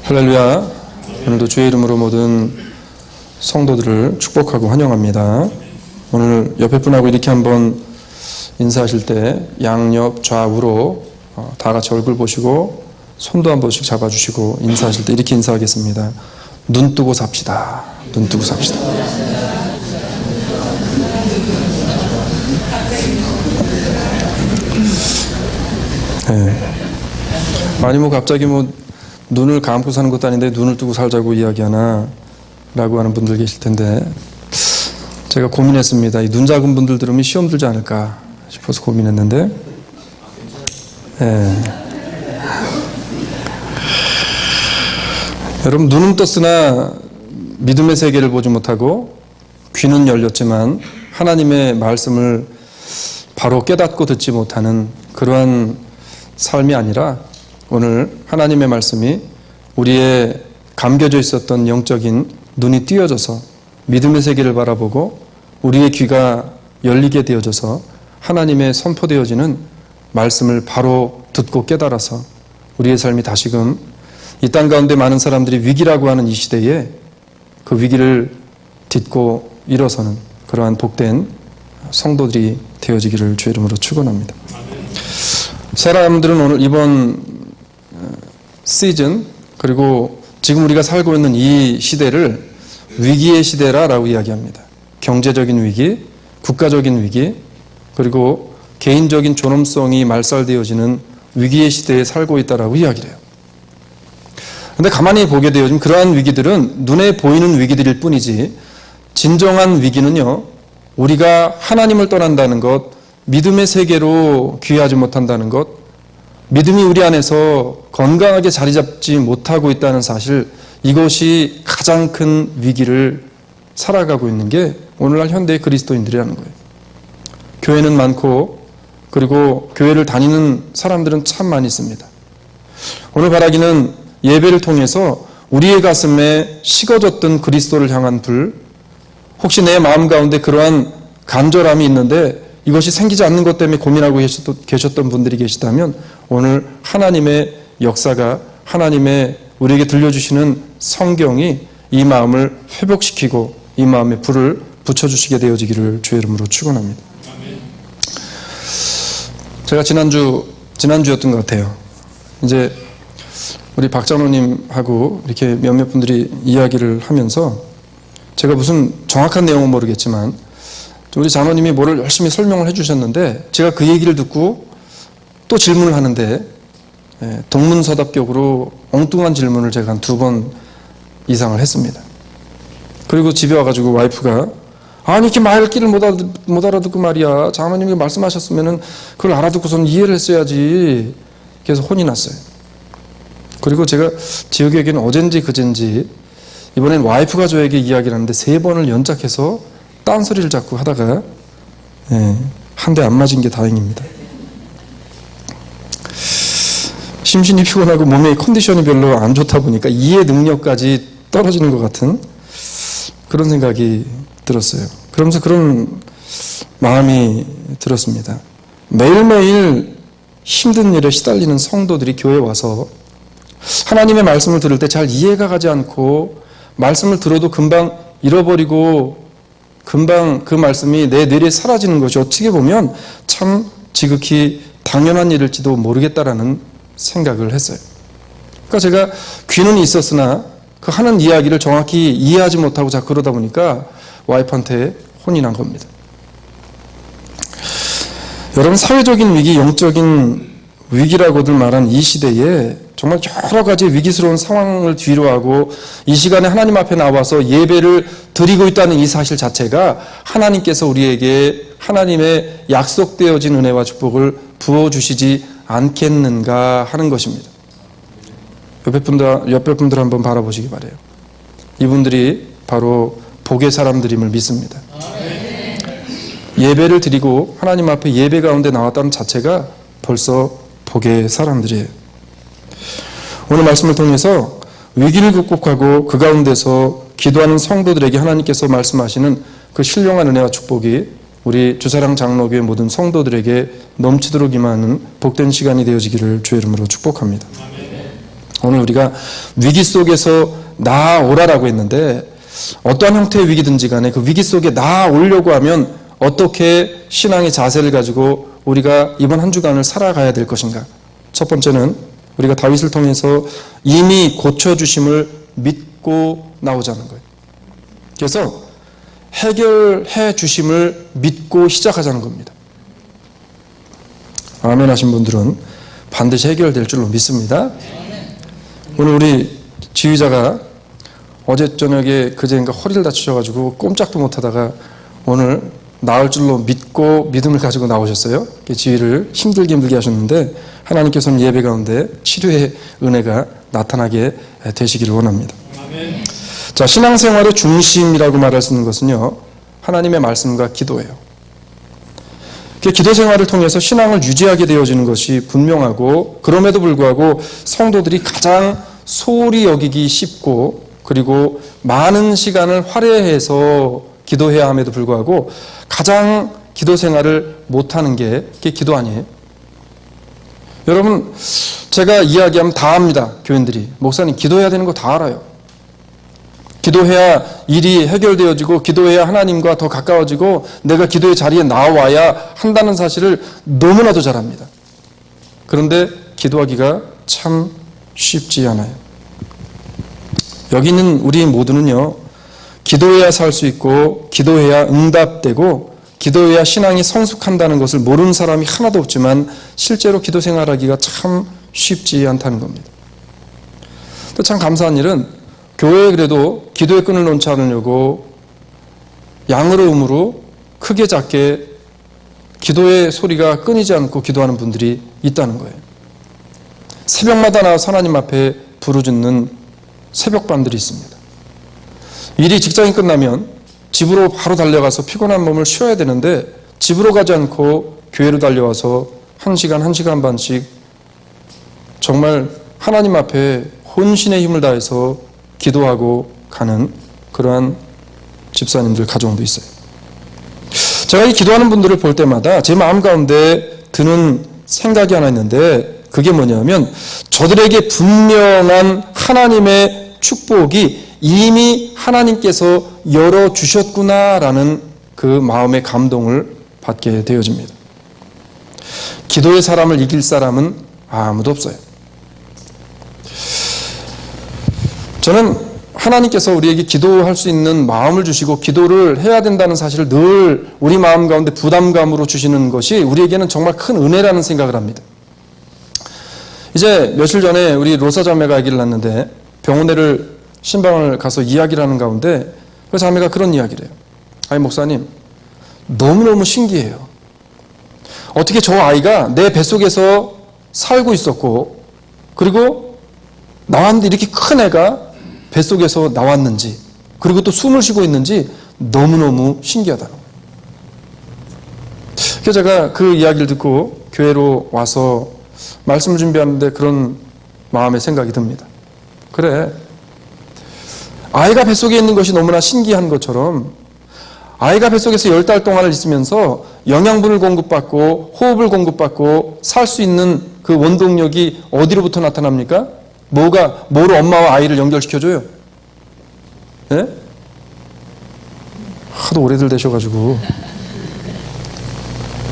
할렐루야. 오늘도 주의 이름으로 모든 성도들을 축복하고 환영합니다. 오늘 옆에 분하고 이렇게 한번 인사하실 때 양옆 좌우로 다 같이 얼굴 보시고 손도 한 번씩 잡아주시고 인사하실 때 이렇게 인사하겠습니다. 눈 뜨고 삽시다. 눈 뜨고 삽시다. 네. 아니 갑자기 눈을 감고 사는 것도 아닌데 눈을 뜨고 살자고 이야기하나 라고 하는 분들 계실 텐데, 제가 고민했습니다. 이 눈 작은 분들 들으면 시험 들지 않을까 싶어서 고민했는데, 여러분, 눈은 떴으나 믿음의 세계를 보지 못하고 귀는 열렸지만 하나님의 말씀을 바로 깨닫고 듣지 못하는 그러한 삶이 아니라, 오늘 하나님의 말씀이 우리의 감겨져 있었던 영적인 눈이 띄어져서 믿음의 세계를 바라보고 우리의 귀가 열리게 되어져서 하나님의 선포되어지는 말씀을 바로 듣고 깨달아서 우리의 삶이 다시금 이 땅 가운데 많은 사람들이 위기라고 하는 이 시대에 그 위기를 딛고 일어서는 그러한 복된 성도들이 되어지기를 주의 이름으로 축원합니다. 사람들은 오늘 이번 시즌, 그리고 지금 우리가 살고 있는 이 시대를 위기의 시대라고 이야기합니다. 경제적인 위기, 국가적인 위기, 그리고 개인적인 존엄성이 말살되어지는 위기의 시대에 살고 있다라고 이야기를 해요. 그런데 가만히 보게 되어지면 그러한 위기들은 눈에 보이는 위기들일 뿐이지, 진정한 위기는요, 우리가 하나님을 떠난다는 것, 믿음의 세계로 귀하지 못한다는 것, 믿음이 우리 안에서 건강하게 자리 잡지 못하고 있다는 사실, 이것이 가장 큰 위기를 살아가고 있는 게 오늘날 현대의 그리스도인들이라는 거예요. 교회는 많고, 그리고 교회를 다니는 사람들은 참 많이 있습니다. 오늘 바라기는 예배를 통해서 우리의 가슴에 식어졌던 그리스도를 향한 불, 혹시 내 마음 가운데 그러한 간절함이 있는데 이것이 생기지 않는 것 때문에 고민하고 계셨던 분들이 계시다면, 오늘 하나님의 역사가, 하나님의 우리에게 들려주시는 성경이 이 마음을 회복시키고 이 마음에 불을 붙여주시게 되어지기를 주의 이름으로 축원합니다. 제가 지난주였던 것 같아요. 이제 우리 박장로님하고 이렇게 몇몇 분들이 이야기를 하면서, 제가 무슨 정확한 내용은 모르겠지만 우리 장로님이 뭐를 열심히 설명을 해주셨는데, 제가 그 얘기를 듣고 또 질문을 하는데, 동문서답격으로 엉뚱한 질문을 제가 한 2번 이상을 했습니다. 그리고 집에 와가지고 와이프가, 아니 이렇게 말귀를 못 알아듣고 말이야, 장로님이 말씀하셨으면 그걸 알아듣고선 이해를 했어야지. 그래서 혼이 났어요. 그리고 제가 지역에게는 어젠지 그젠지 이번엔 와이프가 저에게 이야기를 하는데 3번을 연작해서 딴소리를 자꾸 하다가 한 대 안 맞은 게 다행입니다. 심신이 피곤하고 몸의 컨디션이 별로 안 좋다 보니까 이해 능력까지 떨어지는 것 같은 그런 생각이 들었어요. 그러면서 그런 마음이 들었습니다. 매일매일 힘든 일에 시달리는 성도들이 교회에 와서 하나님의 말씀을 들을 때 잘 이해가 가지 않고, 말씀을 들어도 금방 잃어버리고 금방 그 말씀이 내 뇌리에 사라지는 것이 어떻게 보면 참 지극히 당연한 일일지도 모르겠다라는 생각을 했어요. 그러니까 제가 귀는 있었으나 그 하는 이야기를 정확히 이해하지 못하고 자꾸 그러다 보니까 와이프한테 혼이 난 겁니다. 여러분, 사회적인 위기, 영적인 위기라고들 말한 이 시대에 정말 여러 가지 위기스러운 상황을 뒤로하고 이 시간에 하나님 앞에 나와서 예배를 드리고 있다는 이 사실 자체가 하나님께서 우리에게 하나님의 약속되어진 은혜와 축복을 부어주시지 않겠는가 하는 것입니다. 옆에 분들 한번 바라보시기 바라요. 이분들이 바로 복의 사람들임을 믿습니다. 예배를 드리고 하나님 앞에 예배 가운데 나왔다는 자체가 벌써 복의 사람들이에요. 오늘 말씀을 통해서 위기를 극복하고 그 가운데서 기도하는 성도들에게 하나님께서 말씀하시는 그 신령한 은혜와 축복이 우리 주사랑 장로교회 모든 성도들에게 넘치도록 임하는 복된 시간이 되어지기를 주의 이름으로 축복합니다. 오늘 우리가 위기 속에서 나아오라라고 했는데 어떠한 형태의 위기든지 간에 그 위기 속에 나아오려고 하면 어떻게 신앙의 자세를 가지고 우리가 이번 한 주간을 살아가야 될 것인가. 첫 번째는 우리가 다윗을 통해서 이미 고쳐주심을 믿고 나오자는 거예요. 그래서 해결해 주심을 믿고 시작하자는 겁니다. 아멘 하신 분들은 반드시 해결될 줄로 믿습니다. 오늘 우리 지휘자가 어제 저녁에 그제인가 허리를 다치셔가지고 꼼짝도 못하다가 오늘 나을 줄로 믿고 믿음을 가지고 나오셨어요. 지휘를 힘들게 하셨는데 하나님께서는 예배 가운데 치료의 은혜가 나타나게 되시기를 원합니다. 아멘. 자, 신앙생활의 중심이라고 말할 수 있는 것은요, 하나님의 말씀과 기도예요. 기도 생활을 통해서 신앙을 유지하게 되어지는 것이 분명하고, 그럼에도 불구하고 성도들이 가장 소홀히 여기기 쉽고, 그리고 많은 시간을 할애해서 기도해야 함에도 불구하고 가장 기도 생활을 못하는 게 그게 기도 아니에요? 여러분, 제가 이야기하면 다 압니다. 교인들이. 목사님 기도해야 되는 거 다 알아요. 기도해야 일이 해결되어지고, 기도해야 하나님과 더 가까워지고, 내가 기도의 자리에 나와야 한다는 사실을 너무나도 잘 압니다. 그런데 기도하기가 참 쉽지 않아요. 여기 있는 우리 모두는요, 기도해야 살 수 있고, 기도해야 응답되고, 기도해야 신앙이 성숙한다는 것을 모르는 사람이 하나도 없지만 실제로 기도 생활하기가 참 쉽지 않다는 겁니다. 또 참 감사한 일은 교회에 그래도 기도의 끈을 놓지 않으려고 양으로 음으로 크게 작게 기도의 소리가 끊이지 않고 기도하는 분들이 있다는 거예요. 새벽마다 나와서 하나님 앞에 부르짖는 새벽밤들이 있습니다. 일이 직장이 끝나면 집으로 바로 달려가서 피곤한 몸을 쉬어야 되는데 집으로 가지 않고 교회로 달려와서 1시간 반씩 정말 하나님 앞에 혼신의 힘을 다해서 기도하고 가는 그러한 집사님들 가정도 있어요. 제가 이 기도하는 분들을 볼 때마다 제 마음 가운데 드는 생각이 하나 있는데, 그게 뭐냐면 저들에게 분명한 하나님의 축복이 이미 하나님께서 열어주셨구나라는 그 마음의 감동을 받게 되어집니다. 기도의 사람을 이길 사람은 아무도 없어요. 저는 하나님께서 우리에게 기도할 수 있는 마음을 주시고 기도를 해야 된다는 사실을 늘 우리 마음 가운데 부담감으로 주시는 것이 우리에게는 정말 큰 은혜라는 생각을 합니다. 이제 며칠 전에 우리 로사 자매가 아기를 낳는데 병원에를 신방을 가서 이야기를 하는 가운데 그 자매가 그런 이야기를 해요. 아니 목사님, 너무너무 신기해요. 어떻게 저 아이가 내 뱃속에서 살고 있었고, 그리고 나왔는데 이렇게 큰 애가 뱃속에서 나왔는지, 그리고 또 숨을 쉬고 있는지 너무너무 신기하다는 거예요. 그래서 제가 그 이야기를 듣고 교회로 와서 말씀을 준비하는데 그런 마음의 생각이 듭니다. 그래, 아이가 뱃속에 있는 것이 너무나 신기한 것처럼 아이가 뱃속에서 10달 동안을 있으면서 영양분을 공급받고 호흡을 공급받고 살 수 있는 그 원동력이 어디로부터 나타납니까? 뭐로 엄마와 아이를 연결시켜줘요? 네? 하도 오래들 되셔가지고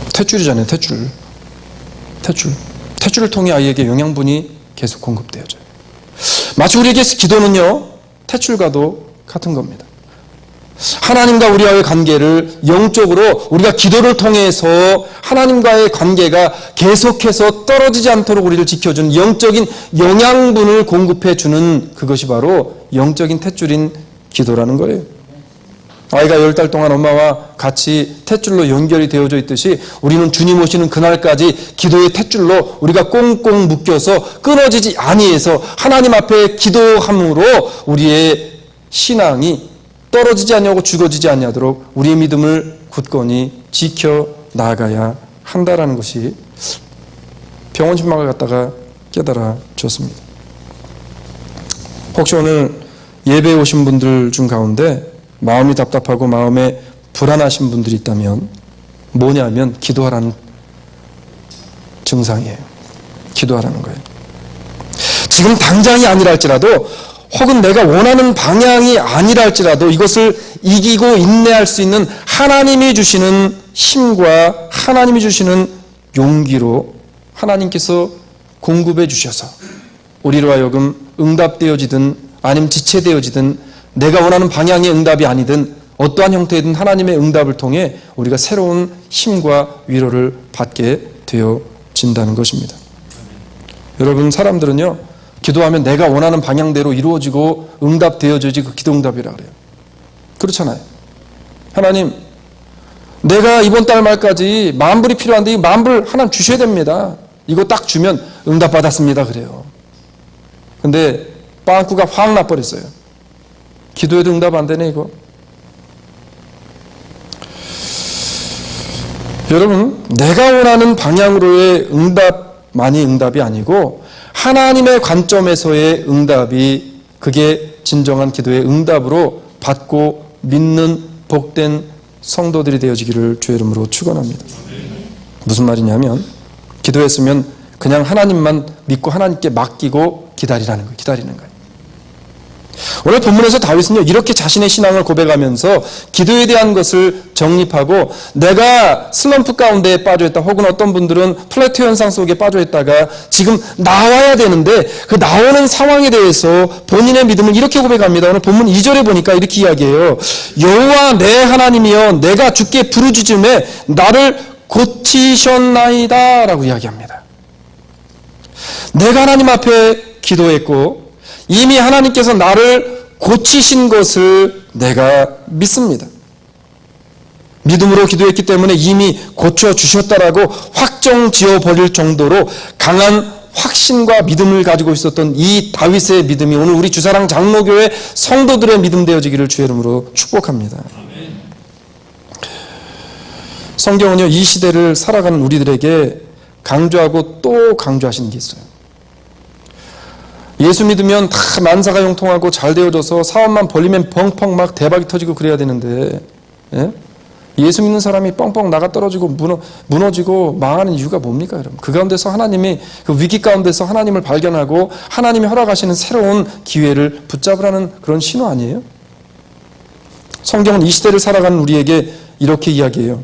탯줄이잖아요. 탯줄을 통해 아이에게 영양분이 계속 공급되어져요. 마치 우리에게 기도는요, 탯줄과도 같은 겁니다. 하나님과 우리와의 관계를 영적으로 우리가 기도를 통해서 하나님과의 관계가 계속해서 떨어지지 않도록 우리를 지켜주는 영적인 영양분을 공급해주는 그것이 바로 영적인 탯줄인 기도라는 거예요. 아이가 10달 동안 엄마와 같이 탯줄로 연결이 되어져 있듯이 우리는 주님 오시는 그날까지 기도의 탯줄로 우리가 꽁꽁 묶여서 끊어지지 아니해서 하나님 앞에 기도함으로 우리의 신앙이 떨어지지 아니하고 죽어지지 아니하도록 우리의 믿음을 굳건히 지켜 나가야 한다라는 것이 병원 신방을 갔다가 깨달아 줬습니다. 혹시 오늘 예배에 오신 분들 중 가운데 마음이 답답하고 마음에 불안하신 분들이 있다면 뭐냐면 기도하라는 증상이에요. 기도하라는 거예요. 지금 당장이 아니라 할지라도 혹은 내가 원하는 방향이 아니라 할지라도 이것을 이기고 인내할 수 있는 하나님이 주시는 힘과 하나님이 주시는 용기로 하나님께서 공급해 주셔서 우리로 하여금 응답되어지든 아니면 지체되어지든 내가 원하는 방향의 응답이 아니든 어떠한 형태이든 하나님의 응답을 통해 우리가 새로운 힘과 위로를 받게 되어진다는 것입니다. 여러분, 사람들은요, 기도하면 내가 원하는 방향대로 이루어지고 응답되어져야지 그 기도 응답이라 그래요. 그렇잖아요. 하나님, 내가 이번 달 말까지 만불이 필요한데 이 만불 하나님 주셔야 됩니다. 이거 딱 주면 응답받았습니다. 그래요. 근데 빵꾸가 확 나버렸어요. 기도해도 응답 안 되네 이거. 여러분, 내가 원하는 방향으로의 응답만이 응답이 아니고 하나님의 관점에서의 응답이 그게 진정한 기도의 응답으로 받고 믿는 복된 성도들이 되어지기를 주의 이름으로 축원합니다. 무슨 말이냐면 기도했으면 그냥 하나님만 믿고 하나님께 맡기고 기다리라는 거예요. 기다리는 거예요. 오늘 본문에서 다윗은요, 이렇게 자신의 신앙을 고백하면서 기도에 대한 것을 정립하고 내가 슬럼프 가운데 빠져있다 혹은 어떤 분들은 플래트 현상 속에 빠져있다가 지금 나와야 되는데 그 나오는 상황에 대해서 본인의 믿음을 이렇게 고백합니다. 오늘 본문 2절에 보니까 이렇게 이야기해요. 여호와 내 하나님이여 내가 주께 부르짖음에 나를 고치셨나이다 라고 이야기합니다. 내가 하나님 앞에 기도했고 이미 하나님께서 나를 고치신 것을 내가 믿습니다. 믿음으로 기도했기 때문에 이미 고쳐주셨다라고 확정 지어버릴 정도로 강한 확신과 믿음을 가지고 있었던 이 다윗의 믿음이 오늘 우리 주사랑 장로교회 성도들의 믿음 되어지기를 주의 이름으로 축복합니다. 성경은요, 이 시대를 살아가는 우리들에게 강조하고 또 강조하시는 게 있어요. 예수 믿으면 다 만사가 형통하고 잘 되어져서 사업만 벌리면 펑펑 막 대박이 터지고 그래야 되는데, 예? 예수 믿는 사람이 뻥뻥 나가 떨어지고 무너지고 망하는 이유가 뭡니까, 여러분? 그 가운데서 하나님이, 그 위기 가운데서 하나님을 발견하고 하나님이 허락하시는 새로운 기회를 붙잡으라는 그런 신호 아니에요? 성경은 이 시대를 살아가는 우리에게 이렇게 이야기해요.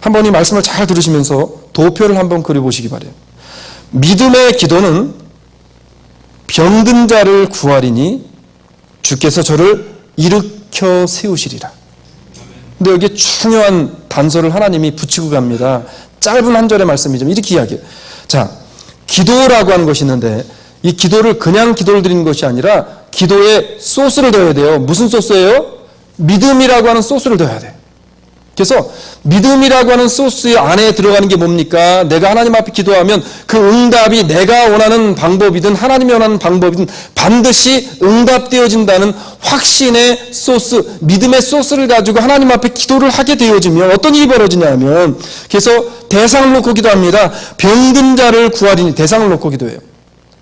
한번 이 말씀을 잘 들으시면서 도표를 한번 그려보시기 바래요. 믿음의 기도는 병든 자를 구하리니 주께서 저를 일으켜 세우시리라. 근데 여기에 중요한 단서를 하나님이 붙이고 갑니다. 짧은 한 절의 말씀이지만 이렇게 이야기해요. 자, 기도라고 하는 것이 있는데 이 기도를 그냥 기도를 드리는 것이 아니라 기도에 소스를 넣어야 돼요. 무슨 소스예요? 믿음이라고 하는 소스를 넣어야 돼요. 그래서 믿음이라고 하는 소스 안에 들어가는 게 뭡니까? 내가 하나님 앞에 기도하면 그 응답이 내가 원하는 방법이든 하나님이 원하는 방법이든 반드시 응답되어진다는 확신의 소스, 믿음의 소스를 가지고 하나님 앞에 기도를 하게 되어지면 어떤 일이 벌어지냐면, 그래서 대상을 놓고 기도합니다. 병든 자를 구하리니, 대상을 놓고 기도해요.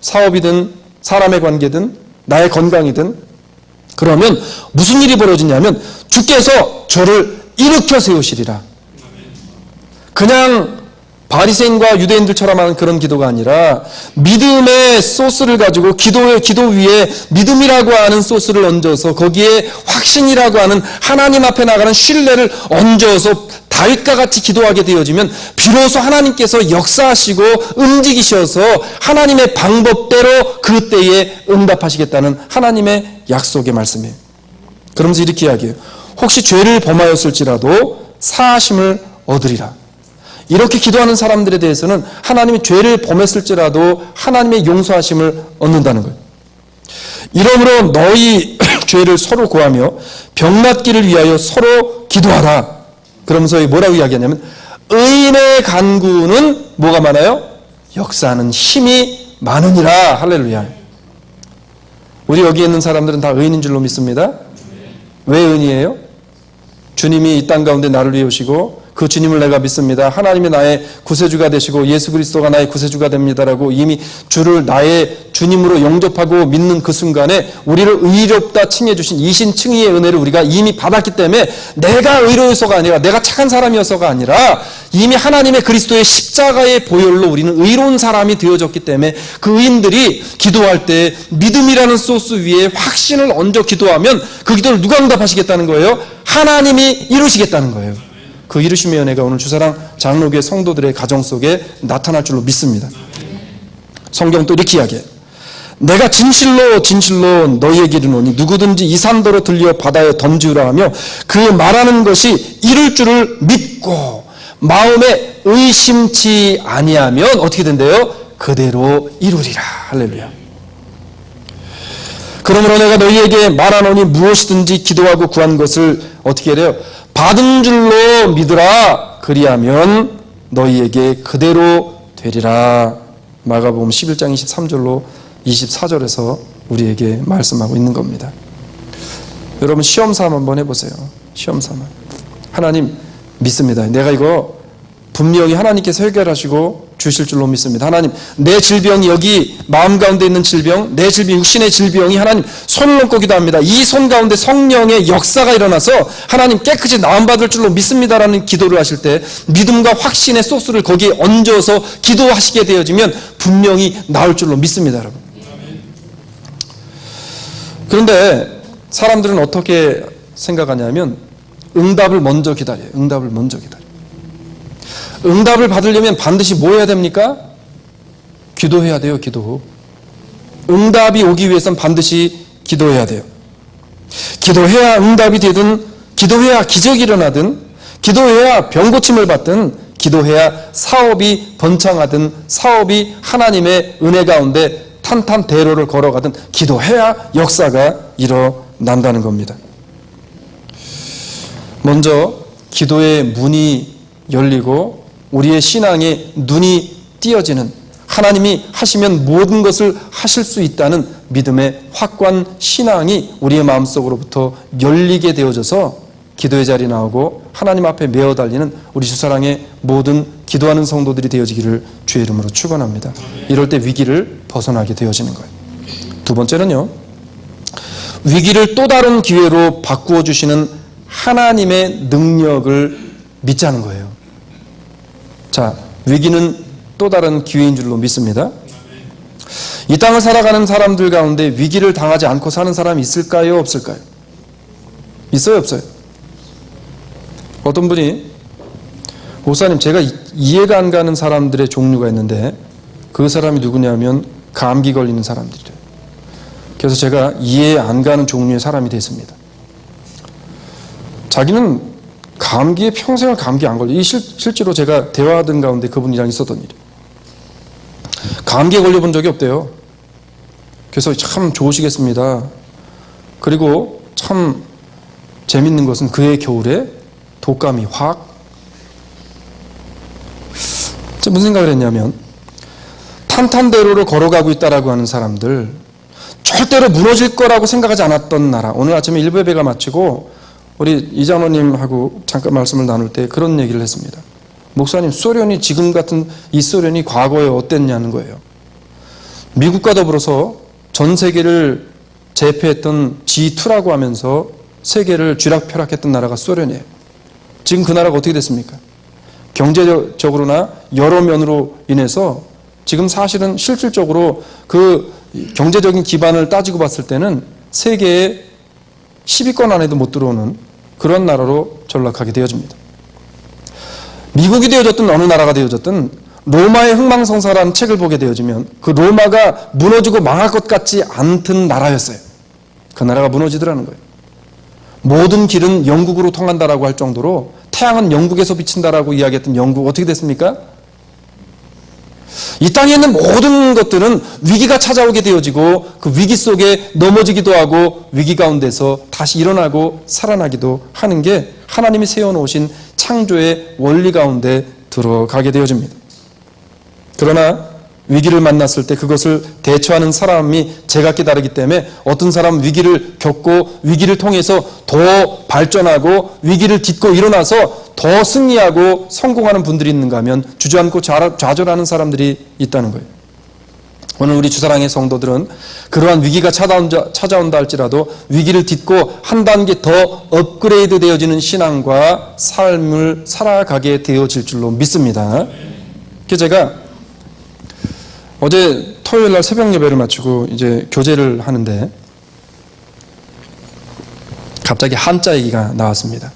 사업이든 사람의 관계든 나의 건강이든. 그러면 무슨 일이 벌어지냐면 주께서 저를 일으켜 세우시리라. 그냥 바리새인과 유대인들처럼 하는 그런 기도가 아니라 믿음의 소스를 가지고 기도 위에 믿음이라고 하는 소스를 얹어서 거기에 확신이라고 하는 하나님 앞에 나가는 신뢰를 얹어서 다윗과 같이 기도하게 되어지면 비로소 하나님께서 역사하시고 움직이셔서 하나님의 방법대로 그때에 응답하시겠다는 하나님의 약속의 말씀이에요. 그러면서 이렇게 이야기해요. 혹시 죄를 범하였을지라도 사하심을 얻으리라. 이렇게 기도하는 사람들에 대해서는 하나님이 죄를 범했을지라도 하나님의 용서하심을 얻는다는 거예요. 이러므로 너희 죄를 서로 구하며 병낫기를 위하여 서로 기도하라. 그러면서 뭐라고 이야기하냐면 의인의 간구는 뭐가 많아요? 역사하는 힘이 많으니라. 할렐루야. 우리 여기 있는 사람들은 다 의인인 줄로 믿습니다. 왜 의인이에요? 주님이 이 땅 가운데 나를 위해 오시고 그 주님을 내가 믿습니다. 하나님이 나의 구세주가 되시고 예수 그리스도가 나의 구세주가 됩니다라고 이미 주를 나의 주님으로 영접하고 믿는 그 순간에 우리를 의롭다 칭해 주신 이신칭의의 은혜를 우리가 이미 받았기 때문에 내가 의로워서가 아니라 내가 착한 사람이어서가 아니라 이미 하나님의 그리스도의 십자가의 보혈로 우리는 의로운 사람이 되어졌기 때문에 그 의인들이 기도할 때 믿음이라는 소스 위에 확신을 얹어 기도하면 그 기도를 누가 응답하시겠다는 거예요? 하나님이 이루시겠다는 거예요. 그 이루심의 은혜가 오늘 주사랑 장로교회 성도들의 가정 속에 나타날 줄로 믿습니다. 성경 또 이렇게 이야기해요. 내가 진실로 진실로 너희에게 이르노니 누구든지 이 산더러 들려 바다에 던지우라 하며 그 말하는 것이 이룰 줄을 믿고 마음에 의심치 아니하면 어떻게 된대요? 그대로 이루리라. 할렐루야. 그러므로 내가 너희에게 말하노니 무엇이든지 기도하고 구한 것을 어떻게 해요? 받은 줄로 믿으라. 그리하면 너희에게 그대로 되리라. 마가복음 11장 23절로 24절에서 우리에게 말씀하고 있는 겁니다. 여러분 시험삼아 한번 해보세요. 시험삼아. 하나님 믿습니다. 내가 이거 분명히 하나님께서 해결하시고 주실 줄로 믿습니다. 하나님 내 질병이 여기 마음 가운데 있는 질병, 내 질병, 육신의 질병이 하나님 손을 얹고 기도합니다. 이 손 가운데 성령의 역사가 일어나서 하나님 깨끗이 나음받을 줄로 믿습니다라는 기도를 하실 때 믿음과 확신의 소스를 거기에 얹어서 기도하시게 되어지면 분명히 나올 줄로 믿습니다. 여러분. 그런데 사람들은 어떻게 생각하냐면 응답을 먼저 기다려요. 응답을 먼저 기다려요. 응답을 받으려면 반드시 뭐 해야 됩니까? 기도해야 돼요. 기도. 응답이 오기 위해선 반드시 기도해야 돼요. 기도해야 응답이 되든, 기도해야 기적이 일어나든, 기도해야 병고침을 받든, 기도해야 사업이 번창하든, 사업이 하나님의 은혜 가운데 탄탄대로를 걸어가든 기도해야 역사가 일어난다는 겁니다. 먼저 기도의 문이 열리고 우리의 신앙의 눈이 띄어지는, 하나님이 하시면 모든 것을 하실 수 있다는 믿음의 확고한 신앙이 우리의 마음속으로부터 열리게 되어져서 기도의 자리에 나오고 하나님 앞에 메어 달리는 우리 주사랑의 모든 기도하는 성도들이 되어지기를 주의 이름으로 축원합니다. 이럴 때 위기를 벗어나게 되어지는 거예요. 두 번째는요, 위기를 또 다른 기회로 바꾸어 주시는 하나님의 능력을 믿자는 거예요. 자, 위기는 또 다른 기회인 줄로 믿습니다. 이 땅을 살아가는 사람들 가운데 위기를 당하지 않고 사는 사람이 있을까요? 없을까요? 있어요? 없어요? 어떤 분이 목사님 제가 이해가 안 가는 사람들의 종류가 있는데 그 사람이 누구냐면 감기 걸리는 사람들이래요. 그래서 제가 이해 안 가는 종류의 사람이 됐습니다. 자기는 감기에 평생을 감기 안 걸려. 실제로 제가 대화하던 가운데 그분이랑 있었던 일이에요. 감기에 걸려본 적이 없대요. 그래서 참 좋으시겠습니다. 그리고 참 재밌는 것은 그해 겨울에 독감이 확. 무슨 생각을 했냐면 탄탄대로를 걸어가고 있다라고 하는 사람들, 절대로 무너질 거라고 생각하지 않았던 나라. 오늘 아침에 일부 예배가 마치고 우리 이장로님하고 잠깐 말씀을 나눌 때 그런 얘기를 했습니다. 목사님, 소련이 지금 같은 이 소련이 과거에 어땠냐는 거예요. 미국과 더불어서 전 세계를 제패했던 G2라고 하면서 세계를 쥐락펴락했던 나라가 소련이에요. 지금 그 나라가 어떻게 됐습니까? 경제적으로나 여러 면으로 인해서 지금 사실은 실질적으로 그 경제적인 기반을 따지고 봤을 때는 세계의 10위권 안에도 못 들어오는 그런 나라로 전락하게 되어집니다. 미국이 되어졌든 어느 나라가 되어졌든 로마의 흥망성쇠라는 책을 보게 되어지면 그 로마가 무너지고 망할 것 같지 않던 나라였어요. 그 나라가 무너지더라는 거예요. 모든 길은 영국으로 통한다라고 할 정도로 태양은 영국에서 비친다라고 이야기했던 영국 어떻게 됐습니까? 이 땅에 있는 모든 것들은 위기가 찾아오게 되어지고 그 위기 속에 넘어지기도 하고 위기 가운데서 다시 일어나고 살아나기도 하는 게 하나님이 세워놓으신 창조의 원리 가운데 들어가게 되어집니다. 그러나 위기를 만났을 때 그것을 대처하는 사람이 제각기 다르기 때문에 어떤 사람은 위기를 겪고 위기를 통해서 더 발전하고 위기를 딛고 일어나서 더 승리하고 성공하는 분들이 있는가 하면 주저앉고 좌절하는 사람들이 있다는 거예요. 오늘 우리 주사랑의 성도들은 그러한 위기가 찾아온다 할지라도 위기를 딛고 한 단계 더 업그레이드 되어지는 신앙과 삶을 살아가게 되어질 줄로 믿습니다. 그래서 제가 어제 토요일 날 새벽 예배를 마치고 이제 교제를 하는데 갑자기 한자 얘기가 나왔습니다.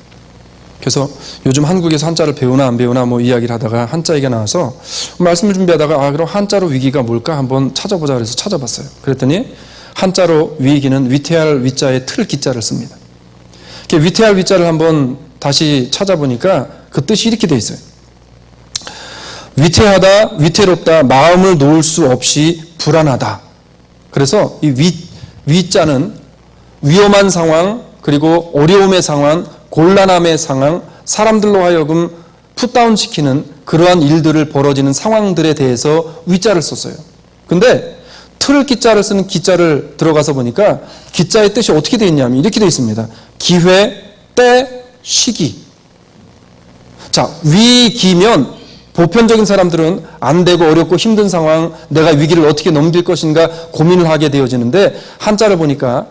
그래서 요즘 한국에서 한자를 배우나 안 배우나 뭐 이야기를 하다가 한자 얘기가 나와서 말씀을 준비하다가 그럼 한자로 위기가 뭘까 한번 찾아보자 그래서 찾아봤어요. 그랬더니 한자로 위기는 위태할 위자에 틀 기자를 씁니다. 위태할 위자를 한번 다시 찾아보니까 그 뜻이 이렇게 돼 있어요. 위태하다, 위태롭다, 마음을 놓을 수 없이 불안하다. 그래서 이 위자는 위험한 상황, 그리고 어려움의 상황, 곤란함의 상황, 사람들로 하여금 풋다운시키는 그러한 일들을 벌어지는 상황들에 대해서 위자를 썼어요. 근데 틀 기자를 쓰는 기자를 들어가서 보니까 기자의 뜻이 어떻게 되어 있냐면 이렇게 되어 있습니다. 기회, 때, 시기. 자, 위기면 보편적인 사람들은 안 되고 어렵고 힘든 상황, 내가 위기를 어떻게 넘길 것인가 고민을 하게 되어지는데 한자를 보니까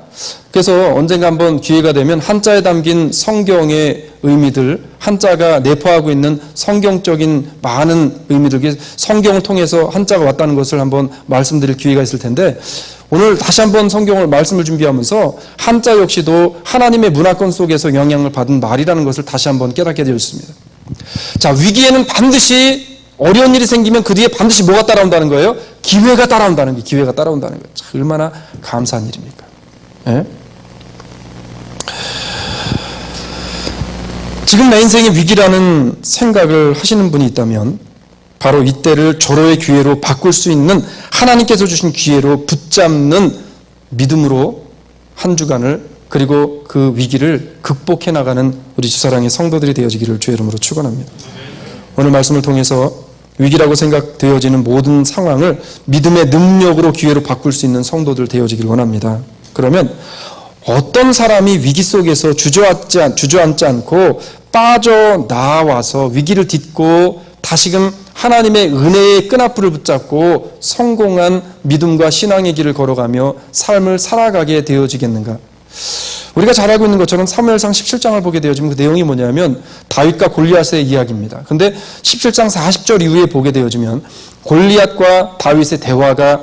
그래서 언젠가 한번 기회가 되면 한자에 담긴 성경의 의미들, 한자가 내포하고 있는 성경적인 많은 의미들, 성경을 통해서 한자가 왔다는 것을 한번 말씀드릴 기회가 있을 텐데 오늘 다시 한번 성경을 말씀을 준비하면서 한자 역시도 하나님의 문화권 속에서 영향을 받은 말이라는 것을 다시 한번 깨닫게 되었습니다. 자, 위기에는 반드시 어려운 일이 생기면 그 뒤에 반드시 뭐가 따라온다는 거예요? 기회가 따라온다는 거예요. 기회가 따라온다는 거예요. 참 얼마나 감사한 일입니까? 예? 지금 내 인생의 위기라는 생각을 하시는 분이 있다면 바로 이때를 절호의 기회로 바꿀 수 있는 하나님께서 주신 기회로 붙잡는 믿음으로 한 주간을 그리고 그 위기를 극복해 나가는 우리 주사랑의 성도들이 되어지기를 주의 이름으로 축원합니다. 오늘 말씀을 통해서 위기라고 생각되어지는 모든 상황을 믿음의 능력으로 기회로 바꿀 수 있는 성도들 되어지기를 원합니다. 그러면 어떤 사람이 위기 속에서 주저앉지 않고 빠져나와서 위기를 딛고 다시금 하나님의 은혜의 끈앞을 붙잡고 성공한 믿음과 신앙의 길을 걸어가며 삶을 살아가게 되어지겠는가? 우리가 잘 알고 있는 것처럼 사무엘상 17장을 보게 되어지면 그 내용이 뭐냐면 다윗과 골리앗의 이야기입니다. 근데 17장 40절 이후에 보게 되어지면 골리앗과 다윗의 대화가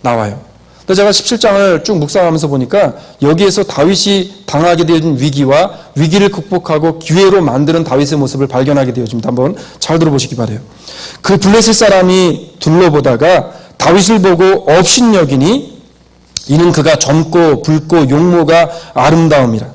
나와요. 근데 제가 17장을 쭉 묵상하면서 보니까 여기에서 다윗이 당하게 되어진 위기와 위기를 극복하고 기회로 만드는 다윗의 모습을 발견하게 되어집니다. 한번 잘 들어보시기 바라요. 그 블레셋 사람이 둘러보다가 다윗을 보고 업신여기니 이는 그가 젊고 붉고 용모가 아름다움이라.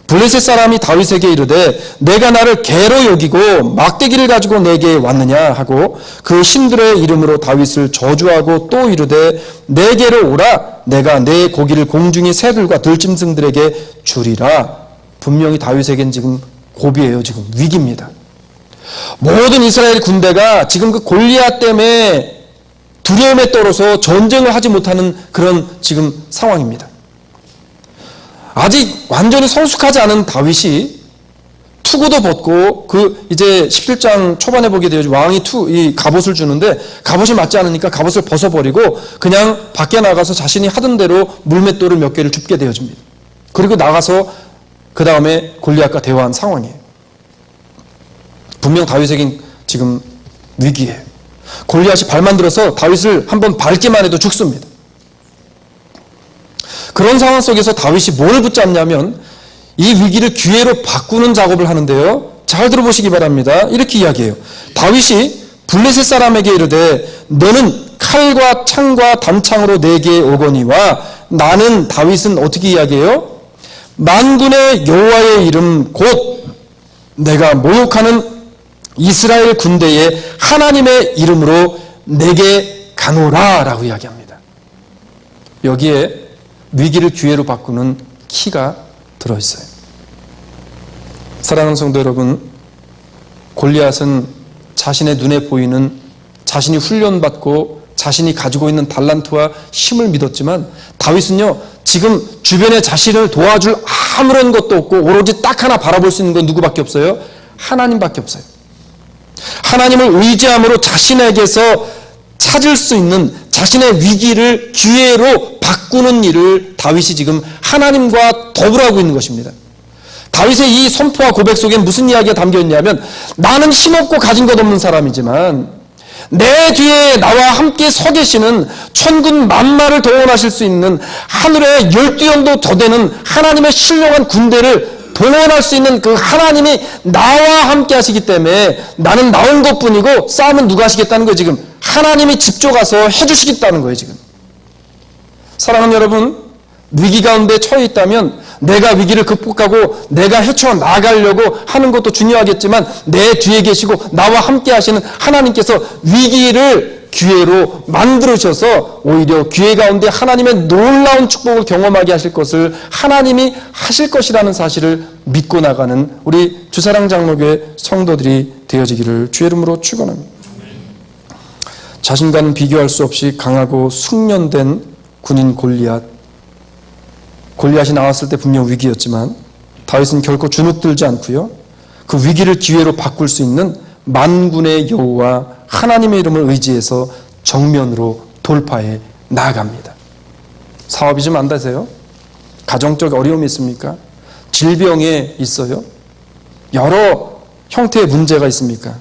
블레셋 사람이 다윗에게 이르되 내가 나를 개로 여기고 막대기를 가지고 내게 왔느냐 하고 그 신들의 이름으로 다윗을 저주하고 또 이르되 내게로 오라 내가 내 고기를 공중의 새들과 들짐승들에게 주리라. 분명히 다윗에겐 지금 고비예요. 지금 위기입니다. 모든 이스라엘 군대가 지금 그 골리앗 때문에 두려움에 떨어서 전쟁을 하지 못하는 그런 지금 상황입니다. 아직 완전히 성숙하지 않은 다윗이 투구도 벗고 그 이제 17장 초반에 보게 되죠. 왕이 이 갑옷을 주는데 갑옷이 맞지 않으니까 갑옷을 벗어버리고 그냥 밖에 나가서 자신이 하던 대로 물맷돌을 몇 개를 줍게 되어집니다. 그리고 나가서 그 다음에 골리앗과 대화한 상황이에요. 분명 다윗에겐 지금 위기예요. 골리앗이 발만 들어서 다윗을 한번 밟기만 해도 죽습니다. 그런 상황 속에서 다윗이 뭘 붙잡냐면 이 위기를 기회로 바꾸는 작업을 하는데요. 잘 들어보시기 바랍니다. 이렇게 이야기해요. 다윗이 블레셋 사람에게 이르되 너는 칼과 창과 단창으로 내게 오거니와 나는 다윗은 어떻게 이야기해요? 만군의 여호와의 이름 곧 내가 모욕하는 이스라엘 군대의 하나님의 이름으로 내게 가노라 라고 이야기합니다. 여기에 위기를 기회로 바꾸는 키가 들어있어요. 사랑하는 성도 여러분, 골리앗은 자신의 눈에 보이는 자신이 훈련받고 자신이 가지고 있는 달란트와 힘을 믿었지만 다윗은요, 지금 주변에 자신을 도와줄 아무런 것도 없고 오로지 딱 하나 바라볼 수 있는 건 누구밖에 없어요? 하나님밖에 없어요. 하나님을 의지함으로 자신에게서 찾을 수 있는 자신의 위기를 기회로 바꾸는 일을 다윗이 지금 하나님과 더불어하고 있는 것입니다. 다윗의 이 선포와 고백 속에 무슨 이야기가 담겨 있냐면, 나는 힘없고 가진 것 없는 사람이지만 내 뒤에 나와 함께 서 계시는 천군 만마를 동원하실 수 있는 하늘의 12영도 더 되는 하나님의 신령한 군대를 동원할 수 있는 그 하나님이 나와 함께 하시기 때문에 나는 나온 것뿐이고 싸움은 누가 하시겠다는 거예요. 지금 하나님이 직접 가서 해주시겠다는 거예요. 지금 사랑하는 여러분, 위기 가운데 처해 있다면 내가 위기를 극복하고 내가 헤쳐 나가려고 하는 것도 중요하겠지만 내 뒤에 계시고 나와 함께 하시는 하나님께서 위기를 기회로 만들으셔서 오히려 기회 가운데 하나님의 놀라운 축복을 경험하게 하실 것을 하나님이 하실 것이라는 사실을 믿고 나가는 우리 주사랑 장로교회 성도들이 되어지기를 주의 이름으로 축원합니다. 자신과는 비교할 수 없이 강하고 숙련된 군인 골리앗이 나왔을 때 분명 위기였지만 다윗은 결코 주눅들지 않고요, 그 위기를 기회로 바꿀 수 있는 만군의 여호와 하나님의 이름을 의지해서 정면으로 돌파해 나아갑니다. 사업이 좀 안 되세요? 가정적 어려움이 있습니까? 질병에 있어요? 여러 형태의 문제가 있습니까?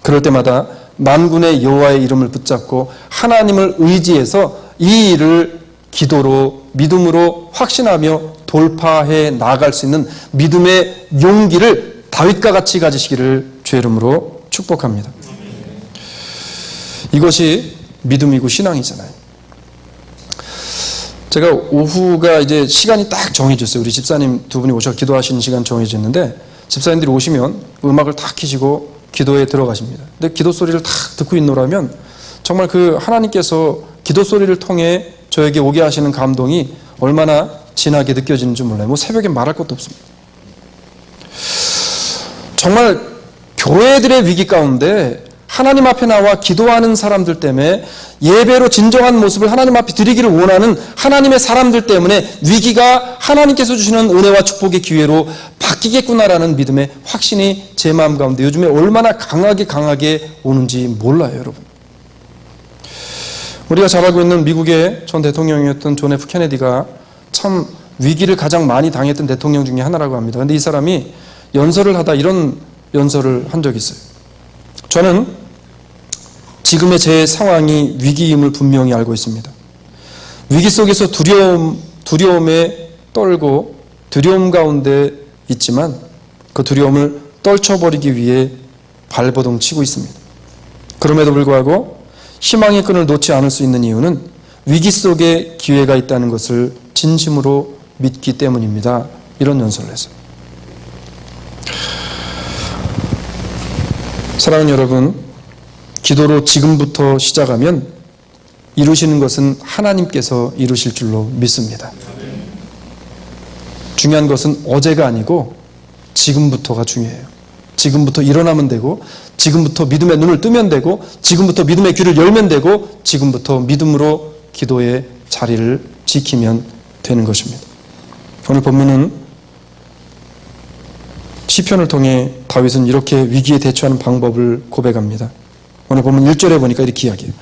그럴 때마다 만군의 여호와의 이름을 붙잡고 하나님을 의지해서 이 일을 기도로 믿음으로 확신하며 돌파해 나아갈 수 있는 믿음의 용기를 다윗과 같이 가지시기를 주의 이름으로 축복합니다. 이것이 믿음이고 신앙이잖아요. 제가 오후가 이제 시간이 딱 정해졌어요. 우리 집사님 두 분이 오셔 기도하시는 시간 정해졌는데, 집사님들이 오시면 음악을 탁 켜시고 기도에 들어가십니다. 근데 기도 소리를 탁 듣고 있노라면 정말 그 하나님께서 기도 소리를 통해 저에게 오게 하시는 감동이 얼마나 진하게 느껴지는지 몰라요. 뭐 새벽에 말할 것도 없습니다. 정말 교회들의 위기 가운데 하나님 앞에 나와 기도하는 사람들 때문에, 예배로 진정한 모습을 하나님 앞에 드리기를 원하는 하나님의 사람들 때문에 위기가 하나님께서 주시는 은혜와 축복의 기회로 바뀌겠구나라는 믿음의 확신이 제 마음 가운데 요즘에 얼마나 강하게 오는지 몰라요, 여러분. 우리가 잘 알고 있는 미국의 전 대통령이었던 존 F 케네디가 참 위기를 가장 많이 당했던 대통령 중에 하나라고 합니다. 그런데 이 사람이 연설을 하다 이런 연설을 한 적이 있어요. 저는 지금의 제 상황이 위기임을 분명히 알고 있습니다. 위기 속에서 두려움에 떨고 두려움 가운데 있지만 그 두려움을 떨쳐버리기 위해 발버둥 치고 있습니다. 그럼에도 불구하고 희망의 끈을 놓지 않을 수 있는 이유는 위기 속에 기회가 있다는 것을 진심으로 믿기 때문입니다. 이런 연설을 했어요. 사랑하는 여러분, 기도로 지금부터 시작하면 이루시는 것은 하나님께서 이루실 줄로 믿습니다. 중요한 것은 어제가 아니고 지금부터가 중요해요. 지금부터 일어나면 되고, 지금부터 믿음의 눈을 뜨면 되고, 지금부터 믿음의 귀를 열면 되고, 지금부터 믿음으로 기도의 자리를 지키면 되는 것입니다. 오늘 본문은 시편을 통해 다윗은 이렇게 위기에 대처하는 방법을 고백합니다. 오늘 본문 1절에 보니까 이렇게 이야기해요.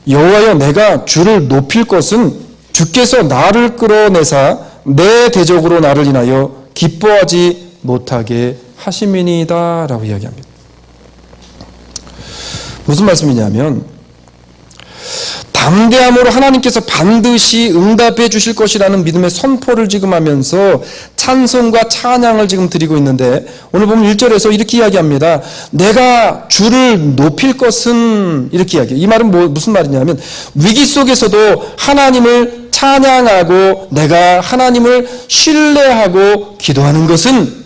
여호와여, 내가 주를 높일 것은 주께서 나를 끌어내사 내 대적으로 나를 인하여 기뻐하지 못하게 하심이니이다 라고 이야기합니다. 무슨 말씀이냐면, 담대함으로 하나님께서 반드시 응답해 주실 것이라는 믿음의 선포를 지금 하면서 찬송과 찬양을 지금 드리고 있는데, 오늘 보면 1절에서 이렇게 이야기합니다. 내가 주를 높일 것은, 이렇게 이야기해요. 이 말은 무슨 말이냐면, 위기 속에서도 하나님을 찬양하고 내가 하나님을 신뢰하고 기도하는 것은,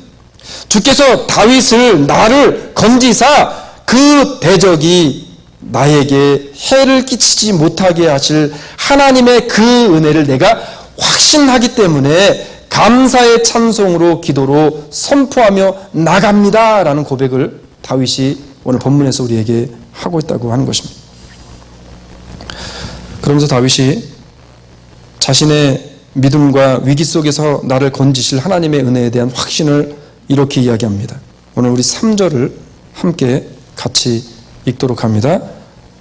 주께서 다윗을 나를 건지사 그 대적이 나에게 해를 끼치지 못하게 하실 하나님의 그 은혜를 내가 확신하기 때문에 감사의 찬송으로 기도로 선포하며 나갑니다 라는 고백을 다윗이 오늘 본문에서 우리에게 하고 있다고 하는 것입니다. 그러면서 다윗이 자신의 믿음과 위기 속에서 나를 건지실 하나님의 은혜에 대한 확신을 이렇게 이야기합니다. 오늘 우리 3절을 함께 같이 읽도록 합니다.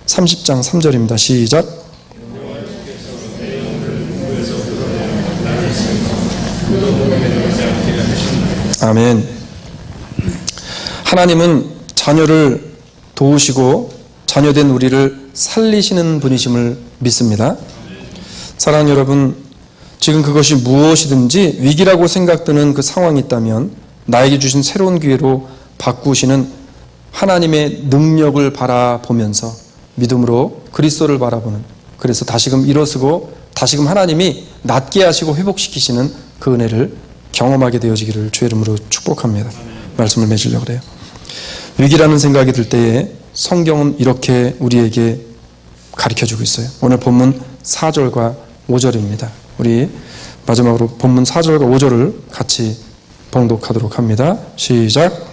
30장 3절입니다. 시작. 아멘. 하나님은 자녀를 도우시고 자녀된 우리를 살리시는 분이심을 믿습니다. 사랑하는 여러분, 지금 그것이 무엇이든지 위기라고 생각되는 그 상황이 있다면 나에게 주신 새로운 기회로 바꾸시는 하나님의 능력을 바라보면서 믿음으로 그리스도를 바라보는, 그래서 다시금 일어서고 다시금 하나님이 낫게 하시고 회복시키시는 그 은혜를 경험하게 되어지기를 주의 이름으로 축복합니다. 말씀을 맺으려고 그래요. 위기라는 생각이 들 때에 성경은 이렇게 우리에게 가르쳐주고 있어요. 오늘 본문 4절과 5절입니다. 우리 마지막으로 본문 4절과 5절을 같이 봉독하도록 합니다. 시작.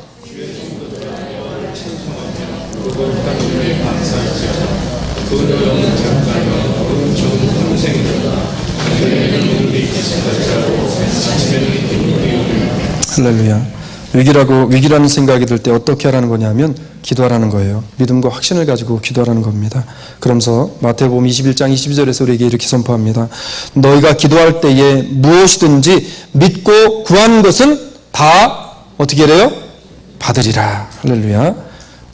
할렐루야. 위기라는 생각이 들 때 어떻게 하라는 거냐면 기도하라는 거예요. 믿음과 확신을 가지고 기도하라는 겁니다. 그러면서 마태복음 21장 22절에서 우리에게 이렇게 선포합니다. 너희가 기도할 때에 무엇이든지 믿고 구하는 것은 다 어떻게 해요? 받으리라. 할렐루야.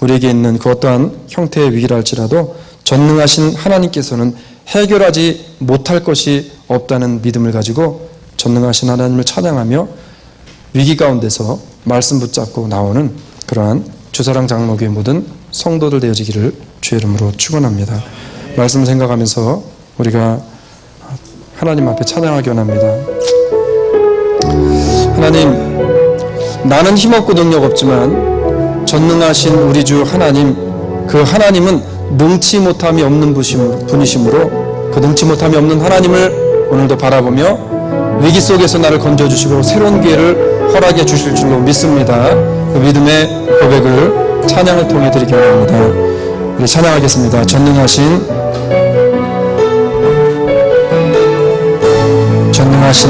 우리에게 있는 그 어떠한 형태의 위기라 할지라도 전능하신 하나님께서는 해결하지 못할 것이 없다는 믿음을 가지고 전능하신 하나님을 찬양하며 위기 가운데서 말씀 붙잡고 나오는 그러한 주사랑 장로교회 모든 성도들 되어지기를 주의 이름으로 축원합니다. 말씀 생각하면서 우리가 하나님 앞에 찬양하기 원합니다. 하나님, 나는 힘없고 능력 없지만 전능하신 우리 주 하나님, 그 하나님은 능치 못함이 없는 분이시므로 그 능치 못함이 없는 하나님을 오늘도 바라보며 위기 속에서 나를 건져주시고 새로운 기회를 허락해 주실 줄로 믿습니다. 그 믿음의 고백을 찬양을 통해 드리기 원합니다. 우리 찬양하겠습니다. 전능하신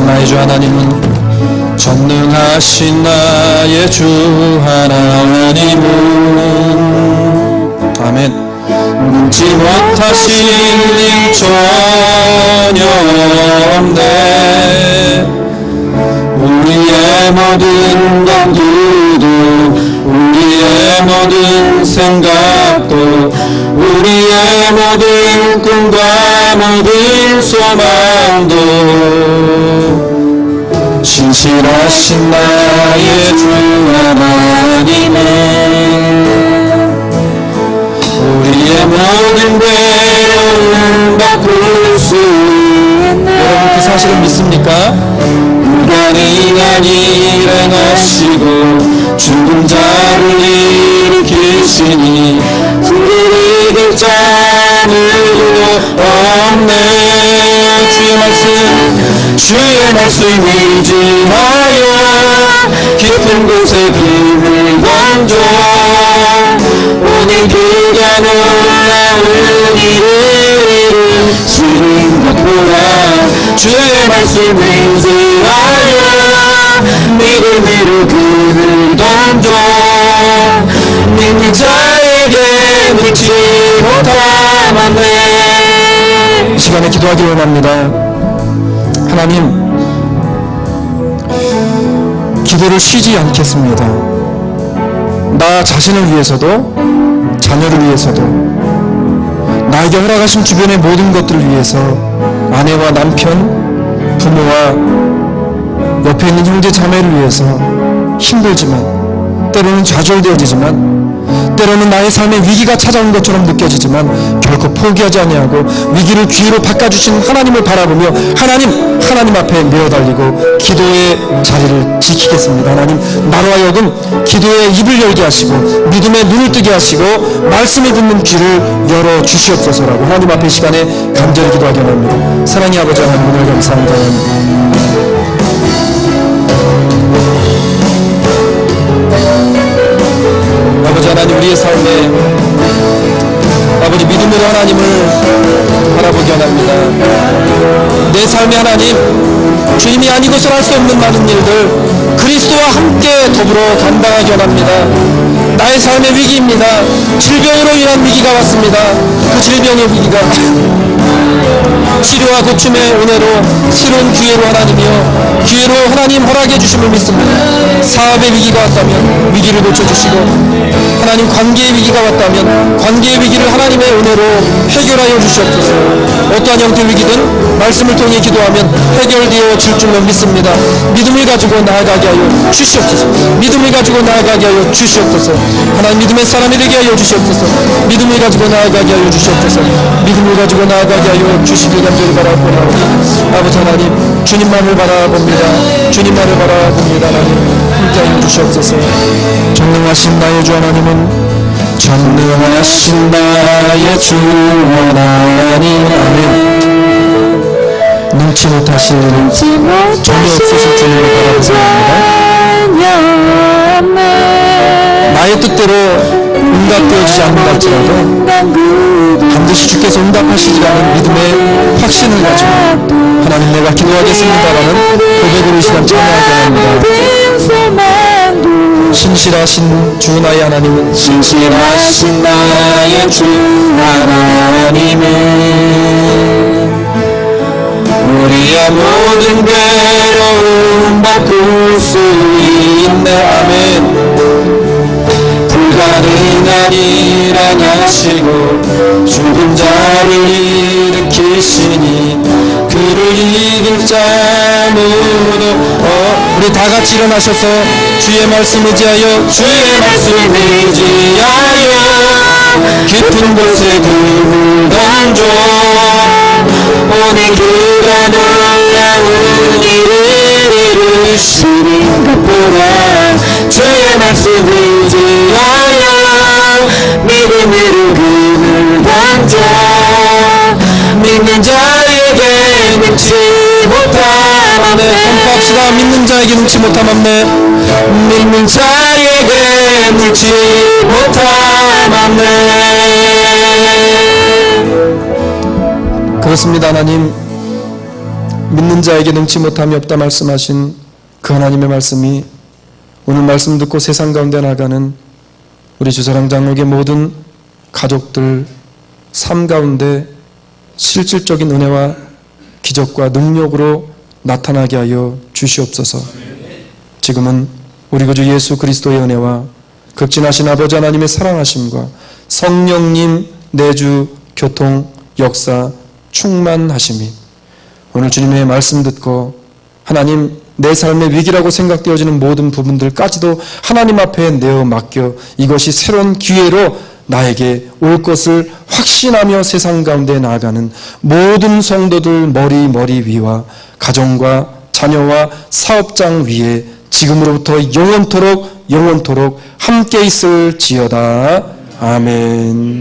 나의 주 하나님은, 전능하신 나의 주 하나님은, 아멘. 능치 못하신 일 전혀 없네. 우리의 모든 건투도, 우리의 모든 생각도, 우리의 모든 꿈과 모든 소망도 신실하신 나의 주 하나님은 우리의 모든 괴로움 바꿀 수 있네. 여러분 그 사실을 믿습니까? 불가능한 일 행하시고 죽은 자를 일으키시니 그를 이길 자는 없네. 주의 말씀 의지하여 깊은 곳에 불을 던져 오늘 그가 놀라운 일을 이루시는 것보다 주의 말씀 의지하여 믿음으로 그를 던져 믿는 자에게 믿지 못함았네. 이 시간에 기도하기 원합니다. 하나님, 기도를 쉬지 않겠습니다. 나 자신을 위해서도, 자녀를 위해서도, 나에게 허락하신 주변의 모든 것들을 위해서, 아내와 남편, 부모와 옆에 있는 형제 자매를 위해서 힘들지만, 때로는 좌절되어지지만, 때로는 나의 삶에 위기가 찾아온 것처럼 느껴지지만 결코 포기하지 아니하고 위기를 기회로 바꿔주신 하나님을 바라보며 하나님 앞에 메어달리고 기도의 자리를 지키겠습니다. 하나님, 나로 하여금 기도의 입을 열게 하시고 믿음의 눈을 뜨게 하시고 말씀을 듣는 귀를 열어주시옵소서라고 하나님 앞에 시간에 간절히 기도하기 원합니다. 사랑의 아버지 하나님, 오늘 감사합니다. 아버지 하나님, 우리의 삶에 아버지 믿음으로 하나님을 바라보게 원합니다. 내 삶의 하나님, 주님이 아니고선 할 수 없는 많은 일들 그리스도와 함께 더불어 감당하게 원합니다. 나의 삶의 위기입니다. 질병으로 인한 위기가 왔습니다. 그 질병의 위기가 치료와 고침의 은혜로 새로운 기회로 하나님이여 기회로 하나님 허락해 주심을 믿습니다. 사업의 위기가 왔다면 위기를 고쳐주시고 하나님 관계의 위기가 왔다면 관계의 위기를 하나님의 은혜로 해결하여 주시옵소서. 어떠한 형태의 위기든 말씀을 통해 기도하면 해결되어질 줄로 믿습니다. 믿음을 가지고 나아가게 하여 주시옵소서. 믿음을 가지고 나아가게 하여 주시옵소서. 하나님 믿음의 사람이 되게 하여 주시옵소서. 믿음을 가지고 나아가게 하여 주시옵소서. 믿음을 가지고 나아가게 하여 주시길 간절히 바라보나오니 아버지 하나님 주님만을 바라봅니다. 주님만을 바라봅니다. 하나님 함께하여 주시옵소서. 전능하신 나의 주 하나님은 전능하신 나의 주 하나님 아멘. 눈치 못하실 전혀 없으신 주님을 바라봅니다. 나의 뜻대로 응답되어지지 않는다할지라도 반드시 주께서 응답하시지 않은 믿음의 확신을 가지고 하나님 내가 기도하겠습니다라는 고백으로 이 시간 참여하게 합니다. 신실하신 주 나의 하나님은 신실하신 나의 주 하나님은 우리의 모든 괴로움 바꿀 수 있네. 아멘. 불가능한 일 하시고 죽은 자를 일으키시니 그를 이길 자 아무도 우리 다 같이 일어나셔서 주의 말씀 의지하여 주의 말씀 의지하여 깊은 곳에 등을 던져 오늘 그가 놀라운 일을 이루시는 것보다 주의 말씀 의지하여 믿음으로 금을 던져 믿는 자에게 능치 못함 없네. 선포합시다. 믿는 자에게 능치 못함 없네. 믿는 자에게 능치 못함 없네. 그렇습니다. 하나님 믿는 자에게 능치 못함이 없다 말씀하신 그 하나님의 말씀이 오늘 말씀 듣고 세상 가운데 나가는 우리 주사랑 장로의 모든 가족들 삶 가운데 실질적인 은혜와 기적과 능력으로 나타나게 하여 주시옵소서. 지금은 우리 구주 예수 그리스도의 은혜와 극진하신 아버지 하나님의 사랑하심과 성령님 내주 교통 역사 충만하심이 오늘 주님의 말씀 듣고 하나님 내 삶의 위기라고 생각되어지는 모든 부분들까지도 하나님 앞에 내어 맡겨 이것이 새로운 기회로 나에게 올 것을 확신하며 세상 가운데 나아가는 모든 성도들 머리 위와 가정과 자녀와 사업장 위에 지금으로부터 영원토록 함께 있을지어다. 아멘.